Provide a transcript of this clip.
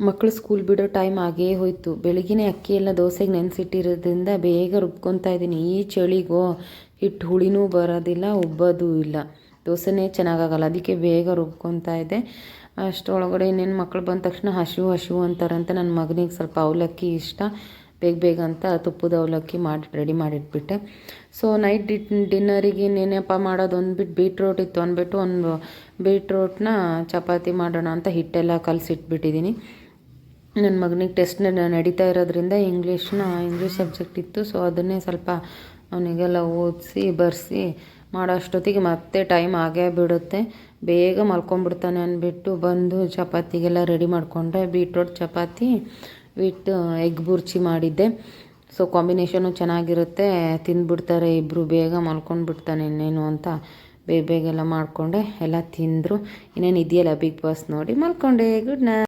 ಮಕ್ಕಳು ಸ್ಕೂಲ್ ಬಿಡೋ ಟೈಮ್ ಆಗೇ ಹೋಯಿತು. ಬೆಳಗ್ಗೆನೇ ಅಕ್ಕಿ ಎಲ್ಲ ದೋಸೆಗೆ ನೆನೆಸಿಟ್ಟಿರೋದ್ರಿಂದ ಬೇಗ ರುಬ್ಕೊತಾ ಇದ್ದೀನಿ. ಈ ಚಳಿಗೋ ಹಿಟ್ಟು ಹುಳಿನೂ ಬರೋದಿಲ್ಲ, ಉಬ್ಬೋದು ಇಲ್ಲ, ದೋಸೆನೇ ಚೆನ್ನಾಗಾಗಲ್ಲ. ಅದಕ್ಕೆ ಬೇಗ ರುಬ್ಕೊತಾ ಇದ್ದೆ. ಅಷ್ಟರೊಳಗಡೆ ಇನ್ನೇನು ಮಕ್ಕಳು ಬಂದ ತಕ್ಷಣ ಹಸಿವು ಅಂತಾರಂತೆ. ನನ್ನ ಮಗನಿಗೆ ಸ್ವಲ್ಪ ಅವಲಕ್ಕಿ ಇಷ್ಟ, ಬೇಗ ಅಂತ ತುಪ್ಪದ ಅವಲಕ್ಕಿ ಮಾಡಿ ರೆಡಿ ಮಾಡಿಟ್ಬಿಟ್ಟೆ. ಸೊ ನೈಟ್ ಡಿನ್ನರಿಗೆ ಇನ್ನೇನಪ್ಪ ಮಾಡೋದು ಅಂದ್ಬಿಟ್ಟು ಬೀಟ್ರೋಟ್ ಇತ್ತು ಅಂದ್ಬಿಟ್ಟು ಒಂದು ಬೀಟ್ರೋಟ್ನ ಚಪಾತಿ ಮಾಡೋಣ ಅಂತ ಹಿಟ್ಟೆಲ್ಲ ಕಲಸಿಟ್ಬಿಟ್ಟಿದ್ದೀನಿ. ನನ್ನ ಮಗನಿಗೆ ಟೆಸ್ಟ್ ನಡೀತಾ ಇರೋದ್ರಿಂದ ಇಂಗ್ಲೀಷ್ ಸಬ್ಜೆಕ್ಟ್ ಇತ್ತು. ಸೊ ಅದನ್ನೇ ಸ್ವಲ್ಪ ಅವನಿಗೆಲ್ಲ ಓದಿಸಿ ಬರೆಸಿ ಮಾಡೋ ಅಷ್ಟೊತ್ತಿಗೆ ಮತ್ತೆ ಟೈಮ್ ಆಗೇ ಬಿಡುತ್ತೆ. ಬೇಗ ಮಲ್ಕೊಂಡ್ಬಿಡ್ತಾನೆ ಅಂದ್ಬಿಟ್ಟು ಬಂದು ಚಪಾತಿಗೆಲ್ಲ ರೆಡಿ ಮಾಡಿಕೊಂಡೆ. Beetroot chapati with egg bhurji ಮಾಡಿದ್ದೆ. ಸೊ ಕಾಂಬಿನೇಷನು ಚೆನ್ನಾಗಿರುತ್ತೆ, ತಿಂದ್ಬಿಡ್ತಾರೆ ಇಬ್ಬರು. ಬೇಗ ಮಲ್ಕೊಂಡ್ಬಿಡ್ತಾನೆ ಇನ್ನೇನು ಅಂತ ಬೇಗೆಲ್ಲ ಮಾಡಿಕೊಂಡೆ. ಎಲ್ಲ ತಿಂದರು. ಇನ್ನೇನು ಇದೆಯಲ್ಲ ಬಿಗ್ ಬಾಸ್ ನೋಡಿ ಮಲ್ಕೊಂಡೆ. Good night.